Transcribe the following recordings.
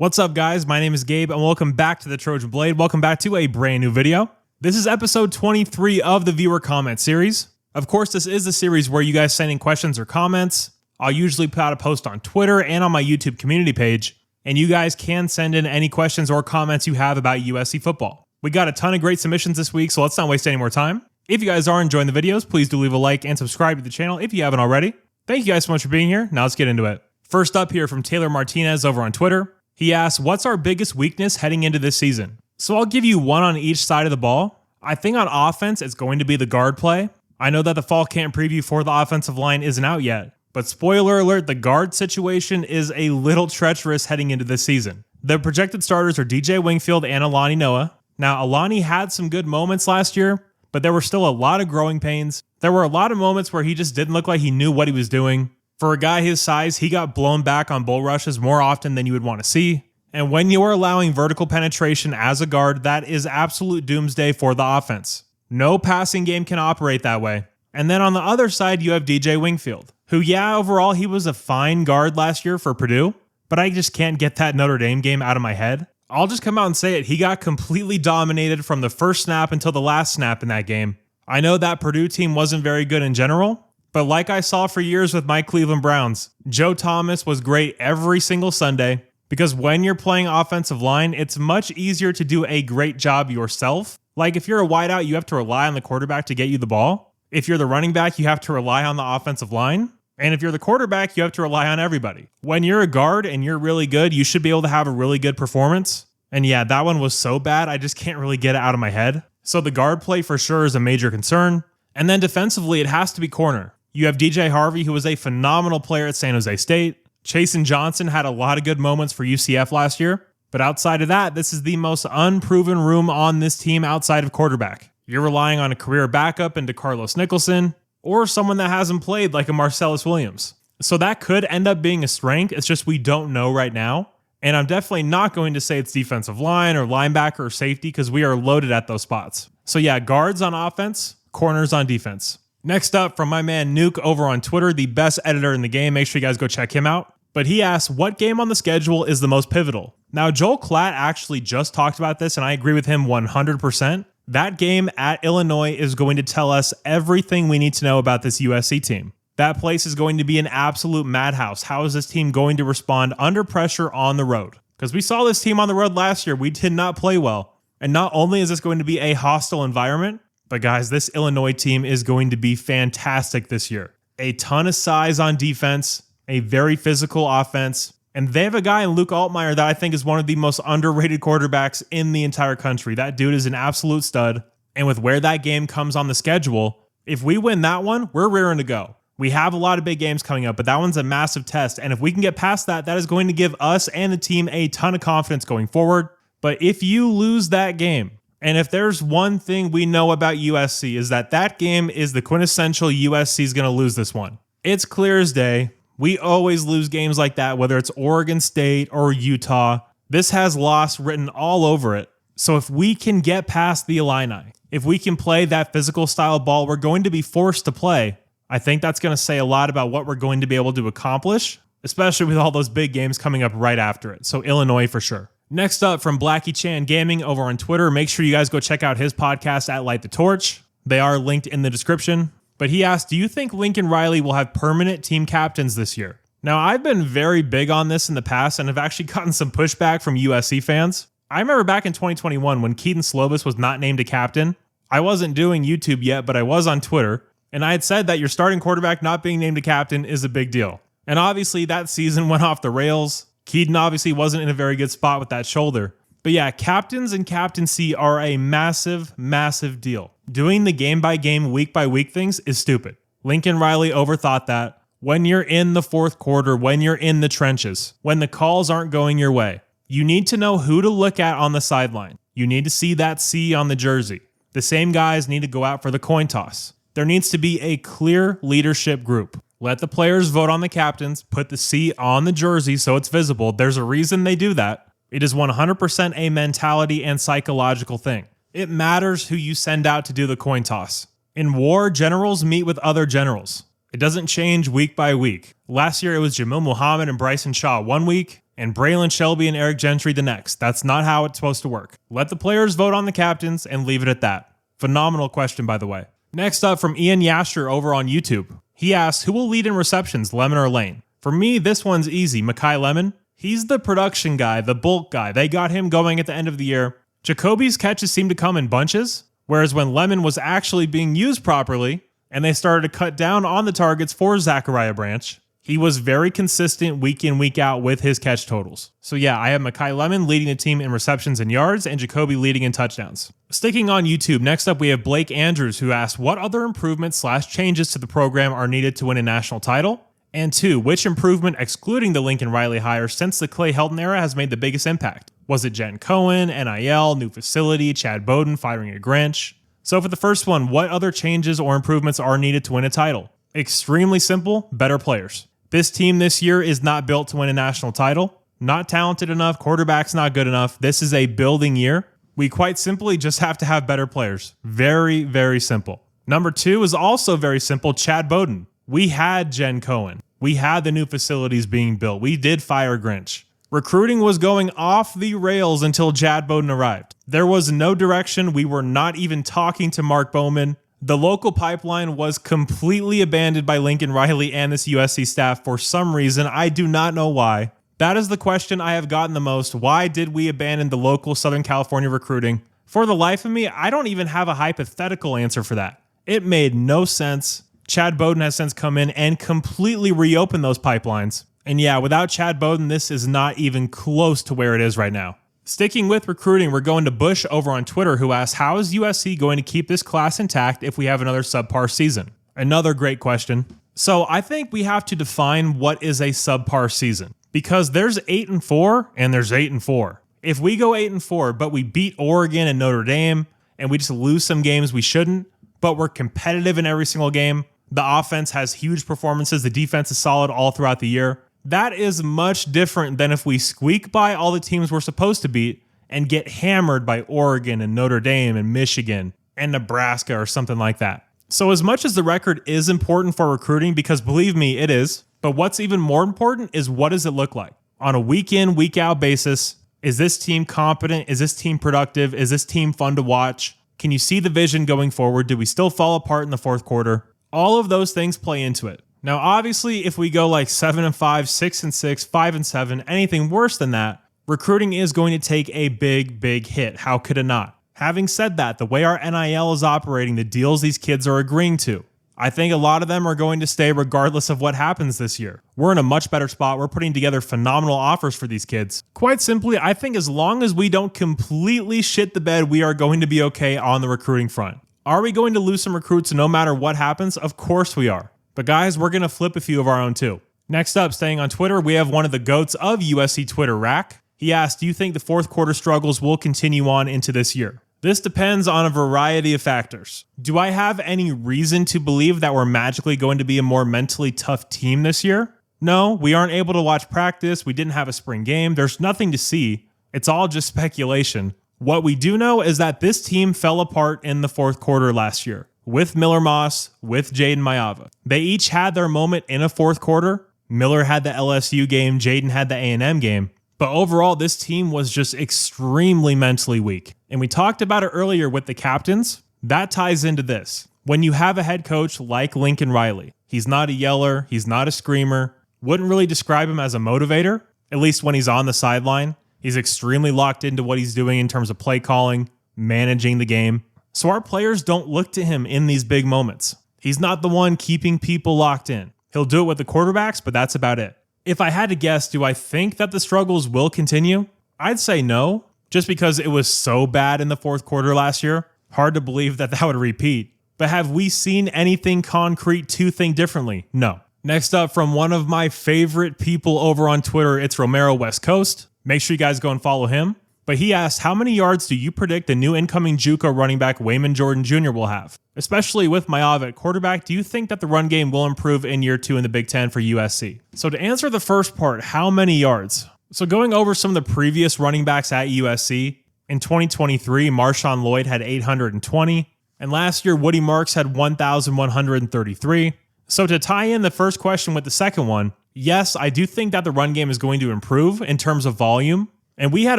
What's up, guys? My name is Gabe, and welcome back to the Trojan Blade. Welcome back to a brand new video. This is episode 23 of the viewer comment series. Of course, this is the series where you guys send in questions or comments. I'll usually put out a post on Twitter and on my YouTube community page, and you guys can send in any questions or comments you have about USC football. We got a ton of great submissions this week, so let's not waste any more time. If you guys are enjoying the videos, please do leave a like and subscribe to the channel if you haven't already. Thank you guys so much for being here. Now let's get into it. First up here from Taylor Martinez over on Twitter. He asks, what's our biggest weakness heading into this season? So I'll give you one on each side of the ball. I think on offense, it's going to be the guard play. I know that the fall camp preview for the offensive line isn't out yet, but spoiler alert, the guard situation is a little treacherous heading into this season. The projected starters are DJ Wingfield and Alani Noah. Now, Alani had some good moments last year, but there were still a lot of growing pains. There were a lot of moments where he just didn't look like he knew what he was doing. For a guy his size, he got blown back on bull rushes more often than you would want to see. And when you are allowing vertical penetration as a guard, that is absolute doomsday for the offense. No passing game can operate that way. And then on the other side, you have DJ Wingfield, who, yeah, overall, he was a fine guard last year for Purdue, but I just can't get that Notre Dame game out of my head. I'll just come out and say it. He got completely dominated from the first snap until the last snap in that game. I know that Purdue team wasn't very good in general, but like I saw for years with my Cleveland Browns, Joe Thomas was great every single Sunday, because when you're playing offensive line, it's much easier to do a great job yourself. Like if you're a wideout, you have to rely on the quarterback to get you the ball. If you're the running back, you have to rely on the offensive line. And if you're the quarterback, you have to rely on everybody. When you're a guard and you're really good, you should be able to have a really good performance. And yeah, that one was so bad, I just can't really get it out of my head. So the guard play for sure is a major concern. And then defensively, it has to be corner. You have DJ Harvey, who was a phenomenal player at San Jose State. Chasen Johnson had a lot of good moments for UCF last year. But outside of that, this is the most unproven room on this team outside of quarterback. You're relying on a career backup into Carlos Nicholson, or someone that hasn't played like a Marcellus Williams. So that could end up being a strength. It's just we don't know right now. And I'm definitely not going to say it's defensive line or linebacker or safety because we are loaded at those spots. So yeah, guards on offense, corners on defense. Next up from my man Nuke over on Twitter, the best editor in the game. Make sure you guys go check him out. But he asks, what game on the schedule is the most pivotal? Now, Joel Klatt actually just talked about this, and I agree with him 100%. That game at Illinois is going to tell us everything we need to know about this USC team. That place is going to be an absolute madhouse. How is this team going to respond under pressure on the road? Because we saw this team on the road last year. We did not play well. And not only is this going to be a hostile environment, but guys, this Illinois team is going to be fantastic this year. A ton of size on defense, a very physical offense, and they have a guy in Luke Altmaier that I think is one of the most underrated quarterbacks in the entire country. That dude is an absolute stud, and with where that game comes on the schedule, if we win that one, we're rearing to go. We have a lot of big games coming up, but that one's a massive test, and if we can get past that, that is going to give us and the team a ton of confidence going forward. But if you lose that game, and if there's one thing we know about USC is that that game is the quintessential USC is going to lose this one. It's clear as day. We always lose games like that, whether it's Oregon State or Utah. This has loss written all over it. So if we can get past the Illini, if we can play that physical style ball we're going to be forced to play, I think that's going to say a lot about what we're going to be able to accomplish, especially with all those big games coming up right after it. So Illinois for sure. Next up from Blackie Chan Gaming over on Twitter, make sure you guys go check out his podcast at Light the Torch. They are linked in the description. But he asked, do you think Lincoln Riley will have permanent team captains this year? Now, I've been very big on this in the past and have actually gotten some pushback from USC fans. I remember back in 2021 when Keaton Slovis was not named a captain. I wasn't doing YouTube yet, but I was on Twitter. And I had said that your starting quarterback not being named a captain is a big deal. And obviously that season went off the rails. Keaton obviously wasn't in a very good spot with that shoulder. But yeah, captains and captaincy are a massive, massive deal. Doing the game-by-game, week-by-week things is stupid. Lincoln Riley overthought that. When you're in the fourth quarter, when you're in the trenches, when the calls aren't going your way, you need to know who to look at on the sideline. You need to see that C on the jersey. The same guys need to go out for the coin toss. There needs to be a clear leadership group. Let the players vote on the captains, put the C on the jersey so it's visible. There's a reason they do that. It is 100% a mentality and psychological thing. It matters who you send out to do the coin toss. In war, generals meet with other generals. It doesn't change week by week. Last year, it was Jamil Muhammad and Bryson Shaw one week, and Braylon Shelby and Eric Gentry the next. That's not how it's supposed to work. Let the players vote on the captains and leave it at that. Phenomenal question, by the way. Next up from Ian Yasher over on YouTube. He asks, who will lead in receptions, Lemon or Lane? For me, this one's easy. Mekhi Lemon. He's the production guy, the bulk guy. They got him going at the end of the year. Jacoby's catches seem to come in bunches, whereas when Lemon was actually being used properly and they started to cut down on the targets for Zachariah Branch, he was very consistent week in, week out with his catch totals. So yeah, I have Mekhi Lemon leading the team in receptions and yards and Jacoby leading in touchdowns. Sticking on YouTube, next up we have Blake Andrews, who asked what other improvements / changes to the program are needed to win a national title? And 2, which improvement, excluding the Lincoln Riley hire since the Clay Helton era, has made the biggest impact? Was it Jen Cohen, NIL, new facility, Chad Bowden firing a Grinch? So for the first one, what other changes or improvements are needed to win a title? Extremely simple, better players. This team this year is not built to win a national title. Not talented enough, quarterback's not good enough. This is a building year. We quite simply just have to have better players. Very, very simple. Number 2 is also very simple, Chad Bowden. We had Jen Cohen. We had the new facilities being built. We did fire Grinch. Recruiting was going off the rails until Chad Bowden arrived. There was no direction. We were not even talking to Mark Bowman. The local pipeline was completely abandoned by Lincoln Riley and this USC staff for some reason. I do not know why. That is the question I have gotten the most. Why did we abandon the local Southern California recruiting? For the life of me, I don't even have a hypothetical answer for that. It made no sense. Chad Bowden has since come in and completely reopened those pipelines. And yeah, without Chad Bowden, this is not even close to where it is right now. Sticking with recruiting, we're going to Bush over on Twitter, who asks, how is USC going to keep this class intact if we have another subpar season? Another great question. So I think we have to define what is a subpar season, because there's 8-4 and there's 8-4. If we go 8-4, but we beat Oregon and Notre Dame and we just lose some games we shouldn't, but we're competitive in every single game, the offense has huge performances, the defense is solid all throughout the year, that is much different than if we squeak by all the teams we're supposed to beat and get hammered by Oregon and Notre Dame and Michigan and Nebraska or something like that. So as much as the record is important for recruiting, because believe me, it is, but what's even more important is what does it look like? On a week in, week out basis, is this team competent? Is this team productive? Is this team fun to watch? Can you see the vision going forward? Do we still fall apart in the fourth quarter? All of those things play into it. Now, obviously, if we go like 7-5, 6-6, 5-7, anything worse than that, recruiting is going to take a big hit. How could it not? Having said that, the way our NIL is operating, the deals these kids are agreeing to, I think a lot of them are going to stay regardless of what happens this year. We're in a much better spot. We're putting together phenomenal offers for these kids. Quite simply, I think as long as we don't completely shit the bed, we are going to be okay on the recruiting front. Are we going to lose some recruits no matter what happens? Of course we are. But guys, we're going to flip a few of our own too. Next up, staying on Twitter, we have one of the GOATs of USC Twitter, Rack. He asked, do you think the fourth quarter struggles will continue on into this year? This depends on a variety of factors. Do I have any reason to believe that we're magically going to be a more mentally tough team this year? No, we aren't able to watch practice. We didn't have a spring game. There's nothing to see. It's all just speculation. What we do know is that this team fell apart in the fourth quarter last year with Miller Moss, with Jaden Mayava. They each had their moment in a fourth quarter. Miller had the LSU game. Jaden had the A&M game. But overall, this team was just extremely mentally weak. And we talked about it earlier with the captains. That ties into this. When you have a head coach like Lincoln Riley, he's not a yeller, he's not a screamer, wouldn't really describe him as a motivator, at least when he's on the sideline. He's extremely locked into what he's doing in terms of play calling, managing the game. So our players don't look to him in these big moments. He's not the one keeping people locked in. He'll do it with the quarterbacks, but that's about it. If I had to guess, do I think that the struggles will continue? I'd say no, just because it was so bad in the fourth quarter last year. Hard to believe that that would repeat. But have we seen anything concrete to think differently? No. Next up, from one of my favorite people over on Twitter, it's Romero West Coast. Make sure you guys go and follow him. But he asked, how many yards do you predict the new incoming JUCO running back Wayman Jordan Jr. will have? Especially with Mayava at quarterback, do you think that the run game will improve in year 2 in the Big Ten for USC? So to answer the first part, how many yards? So going over some of the previous running backs at USC, in 2023, Marshawn Lloyd had 820, and last year, Woody Marks had 1,133. So to tie in the first question with the second one, Yes, I do think that the run game is going to improve in terms of volume. And we had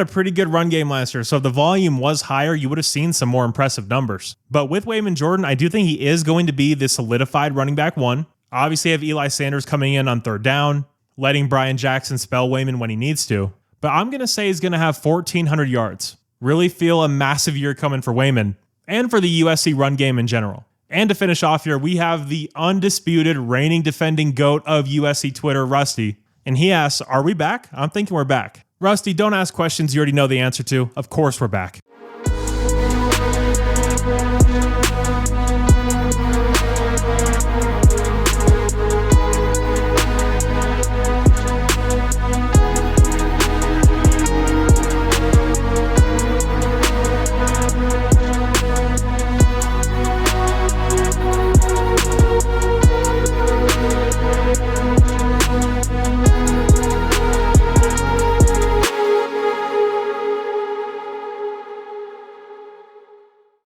a pretty good run game last year, so if the volume was higher, you would have seen some more impressive numbers. But with Wayman Jordan, I do think he is going to be the solidified running back one. Obviously, you have Eli Sanders coming in on third down, letting Brian Jackson spell Wayman when he needs to. But I'm going to say he's going to have 1,400 yards. Really feel a massive year coming for Wayman and for the USC run game in general. And to finish off here, we have the undisputed reigning defending GOAT of USC Twitter, Rusty. And he asks, are we back? I'm thinking we're back. Rusty, don't ask questions you already know the answer to. Of course we're back.